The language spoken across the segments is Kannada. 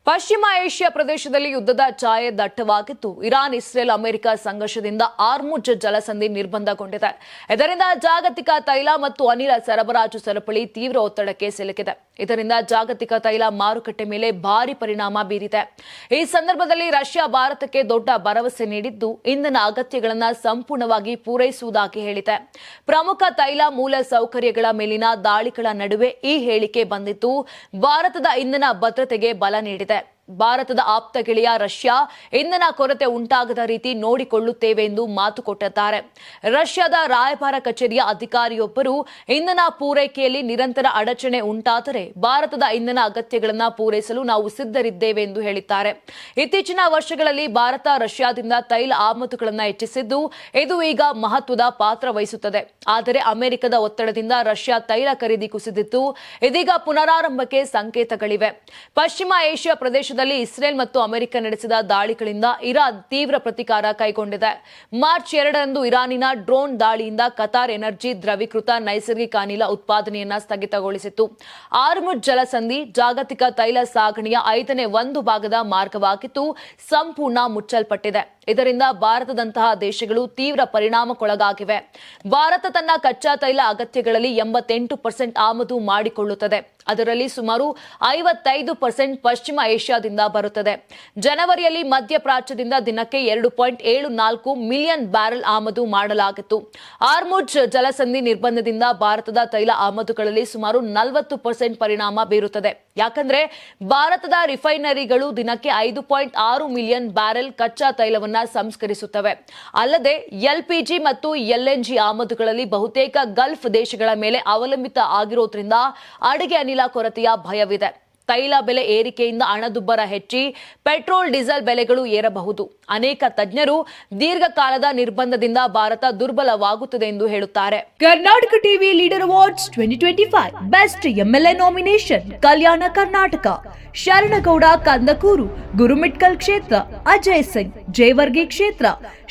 ಪಶ್ಚಿಮ ಏಷ್ಯಾ ಪ್ರದೇಶದಲ್ಲಿ ಯುದ್ಧದ ಛಾಯೆ ದಟ್ಟವಾಗಿದ್ದು, ಇರಾನ್ ಇಸ್ರೇಲ್ ಅಮೆರಿಕ ಸಂಘರ್ಷದಿಂದ ಆರ್ಮುಜ್ ಜಲಸಂಧಿ ನಿರ್ಬಂಧಗೊಂಡಿದೆ. ಇದರಿಂದ ಜಾಗತಿಕ ತೈಲ ಮತ್ತು ಅನಿಲ ಸರಬರಾಜು ಸರಪಳಿ ತೀವ್ರ ಒತ್ತಡಕ್ಕೆ ಸಿಲುಕಿದೆ. ಇದರಿಂದ ಜಾಗತಿಕ ತೈಲ ಮಾರುಕಟ್ಟೆ ಮೇಲೆ ಭಾರಿ ಪರಿಣಾಮ ಬೀರಿದೆ. ಈ ಸಂದರ್ಭದಲ್ಲಿ ರಷ್ಯಾ ಭಾರತಕ್ಕೆ ದೊಡ್ಡ ಭರವಸೆ ನೀಡಿದ್ದು, ಇಂಧನ ಅಗತ್ಯಗಳನ್ನು ಸಂಪೂರ್ಣವಾಗಿ ಪೂರೈಸುವುದಾಗಿ ಹೇಳಿದೆ. ಪ್ರಮುಖ ತೈಲ ಮೂಲ ಸೌಕರ್ಯಗಳ ಮೇಲಿನ ದಾಳಿಗಳ ನಡುವೆ ಈ ಹೇಳಿಕೆ ಬಂದಿದ್ದು, ಭಾರತದ ಇಂಧನ ಭದ್ರತೆಗೆ ಬಲ ನೀಡಿದೆ. ಭಾರತದ ಆಪ್ತ ಗೆಳೆಯ ರಷ್ಯಾ ಇಂಧನ ಕೊರತೆ ಉಂಟಾಗದ ರೀತಿ ನೋಡಿಕೊಳ್ಳುತ್ತೇವೆ ಎಂದು ಮಾತು ಕೊಟ್ಟಿದ್ದಾರೆ. ರಷ್ಯಾದ ರಾಯಭಾರ ಕಚೇರಿಯ ಅಧಿಕಾರಿಯೊಬ್ಬರು ಇಂಧನ ಪೂರೈಕೆಯಲ್ಲಿ ನಿರಂತರ ಅಡಚಣೆ ಉಂಟಾದರೆ ಭಾರತದ ಇಂಧನ ಅಗತ್ಯಗಳನ್ನು ಪೂರೈಸಲು ನಾವು ಸಿದ್ಧರಿದ್ದೇವೆ ಎಂದು ಹೇಳಿದ್ದಾರೆ. ಇತ್ತೀಚಿನ ವರ್ಷಗಳಲ್ಲಿ ಭಾರತ ರಷ್ಯಾದಿಂದ ತೈಲ ಆಮದುಗಳನ್ನು ಹೆಚ್ಚಿಸಿದ್ದು, ಇದು ಈಗ ಮಹತ್ವದ ಪಾತ್ರ ವಹಿಸುತ್ತದೆ. ಆದರೆ ಅಮೆರಿಕದ ಒತ್ತಡದಿಂದ ರಷ್ಯಾ ತೈಲ ಖರೀದಿ ಕುಸಿದಿದ್ದು, ಇದೀಗ ಪುನರಾರಂಭಕ್ಕೆ ಸಂಕೇತಗಳಿವೆ. ಪಶ್ಚಿಮ ಏಷ್ಯಾ ಪ್ರದೇಶದಲ್ಲಿ ಇಸ್ರೇಲ್ ಮತ್ತು ಅಮೆರಿಕ ನಡೆಸಿದ ದಾಳಿಗಳಿಂದ ಇರಾನ್ ತೀವ್ರ ಪ್ರತಿಕಾರ ಕೈಗೊಂಡಿದೆ. ಮಾರ್ಚ್ 2ರಂದು ಇರಾನಿನ ಡ್ರೋನ್ ದಾಳಿಯಿಂದ ಕತಾರ್ ಎನರ್ಜಿ ದ್ರವೀಕೃತ ನೈಸರ್ಗಿಕ ಅನಿಲ ಉತ್ಪಾದನೆಯನ್ನು ಸ್ಥಗಿತಗೊಳಿಸಿತ್ತು. ಆರ್ಮುಜ್ ಜಲಸಂಧಿ ಜಾಗತಿಕ ತೈಲ ಸಾಗಣೆಯ 5ನೇ ಒಂದು ಭಾಗದ ಮಾರ್ಗವಾಗಿದ್ದು, ಸಂಪೂರ್ಣ ಮುಚ್ಚಲ್ಪಟ್ಟಿದೆ. ಇದರಿಂದ ಭಾರತದಂತಹ ದೇಶಗಳು ತೀವ್ರ ಪರಿಣಾಮಕ್ಕೊಳಗಾಗಿವೆ. ಭಾರತ ತನ್ನ ಕಚ್ಚಾ ತೈಲ ಅಗತ್ಯಗಳಲ್ಲಿ 88% ಆಮದು ಮಾಡಿಕೊಳ್ಳುತ್ತದೆ. ಅದರಲ್ಲಿ ಸುಮಾರು 55% ಪಶ್ಚಿಮ ಏಷ್ಯಾದಿಂದ ಬರುತ್ತದೆ. ಜನವರಿಯಲ್ಲಿ ಮಧ್ಯಪ್ರಾಚ್ಯದಿಂದ ದಿನಕ್ಕೆ 2.74 ಮಿಲಿಯನ್ ಬ್ಯಾರೆಲ್ ಆಮದು ಮಾಡಲಾಗಿತ್ತು. ಆರ್ಮುಜ್ ಜಲಸಂಧಿ ನಿರ್ಬಂಧದಿಂದ ಭಾರತದ ತೈಲ ಆಮದುಗಳಲ್ಲಿ ಸುಮಾರು 40% ಪರಿಣಾಮ ಬೀರುತ್ತದೆ. ಯಾಕಂದ್ರೆ ಭಾರತದ ರಿಫೈನರಿಗಳು ದಿನಕ್ಕೆ 5.6 ಮಿಲಿಯನ್ ಬ್ಯಾರೆಲ್ ಕಚ್ಚಾ ತೈಲವನ್ನು ಸಂಸ್ಕರಿಸುತ್ತವೆ. ಅಲ್ಲದೆ ಎಲ್ಪಿಜಿ ಮತ್ತು ಎಲ್ಎನ್ಜಿ ಆಮದುಗಳಲ್ಲಿ ಬಹುತೇಕ ಗಲ್ಫ್ ದೇಶಗಳ ಮೇಲೆ ಅವಲಂಬಿತ ಆಗಿರೋದ್ರಿಂದ ಅಡುಗೆ ಅನಿಲ ಕೊರತೆಯ ಭಯವಿದೆ. ತೈಲ ಬೆಲೆ ಏರಿಕೆಯಿಂದ ಹಣದುಬ್ಬರ ಹೆಚ್ಚಿ ಪೆಟ್ರೋಲ್ ಡೀಸೆಲ್ ಬೆಲೆಗಳು ಏರಬಹುದು. ಅನೇಕ ತಜ್ಞರು ದೀರ್ಘಕಾಲದ ನಿರ್ಬಂಧದಿಂದ ಭಾರತ ದುರ್ಬಲವಾಗುತ್ತದೆ ಎಂದು ಹೇಳುತ್ತಾರೆ. Karnataka TV leader awards 2025 best MLA nomination Kalyana Karnataka, Sharanagouda Kandakur, Gurumitkal ಕ್ಷೇತ್ರ, ಅಜಯ್ ಸಿಂಗ್, ಜೇವರ್ಗಿ ಕ್ಷೇತ್ರ,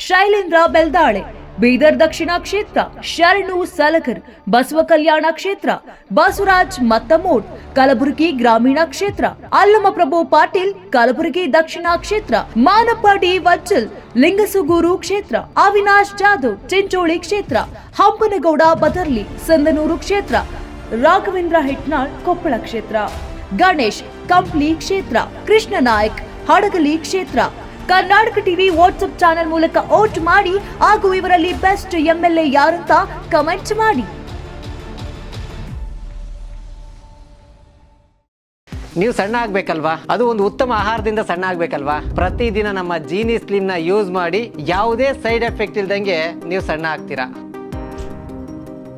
ಶೈಲೇಂದ್ರ ಬೆಲ್ದಾಳೆ, ಬೀದರ್ ದಕ್ಷಿಣ ಕ್ಷೇತ್ರ, ಶರಣು ಸಲಗರ್, ಬಸವ ಕಲ್ಯಾಣ ಕ್ಷೇತ್ರ, ಬಸವರಾಜ್ ಮತ್ತಮೋಡ್, ಕಲಬುರಗಿ ಗ್ರಾಮೀಣ ಕ್ಷೇತ್ರ, ಅಲ್ಲಮಪ್ರಭು ಪಾಟೀಲ್, ಕಲಬುರಗಿ ದಕ್ಷಿಣ ಕ್ಷೇತ್ರ, ಮಾನಪ್ಪ ಡಿ ವಜ್ಜಲ್, ಲಿಂಗಸುಗೂರು ಕ್ಷೇತ್ರ, ಅವಿನಾಶ್ ಜಾಧವ್, ಚಿಂಚೋಳಿ ಕ್ಷೇತ್ರ, ಹಂಪನಗೌಡ ಬದರ್ಲಿ, ಸಂದನೂರು ಕ್ಷೇತ್ರ, ರಾಘವೇಂದ್ರ ಹಿಟ್ನಾಳ್, ಕೊಪ್ಪಳ ಕ್ಷೇತ್ರ, ಗಣೇಶ್ ಕಂಪ್ಲಿ ಕ್ಷೇತ್ರ, ಕೃಷ್ಣ ನಾಯಕ್, ಹಡಗಲಿ ಕ್ಷೇತ್ರ. ಕರ್ನಾಟಕ ಟಿವಿ ವಾಟ್ಸ್ಆಪ್ ಚಾನೆಲ್ ಮೂಲಕ ವೋಟ್ ಮಾಡಿ ಹಾಗೂ ಇವರಲ್ಲಿ ಬೆಸ್ಟ್ ಎಂಎಲ್ಎ ಯಾರಂತ ಕಮೆಂಟ್ ಮಾಡಿ. ನೀವು ಸಣ್ಣ ಆಗ್ಬೇಕಲ್ವಾ? ಅದು ಒಂದು ಉತ್ತಮ ಆಹಾರದಿಂದ ಸಣ್ಣ ಆಗ್ಬೇಕಲ್ವಾ? ಪ್ರತಿದಿನ ನಮ್ಮ ಜೀನಿ ಸ್ಲಿಮ್ ನ ಯೂಸ್ ಮಾಡಿ ಯಾವುದೇ ಸೈಡ್ ಎಫೆಕ್ಟ್ ಇಲ್ದಂಗೆ ನೀವು ಸಣ್ಣ ಆಗ್ತೀರಾ.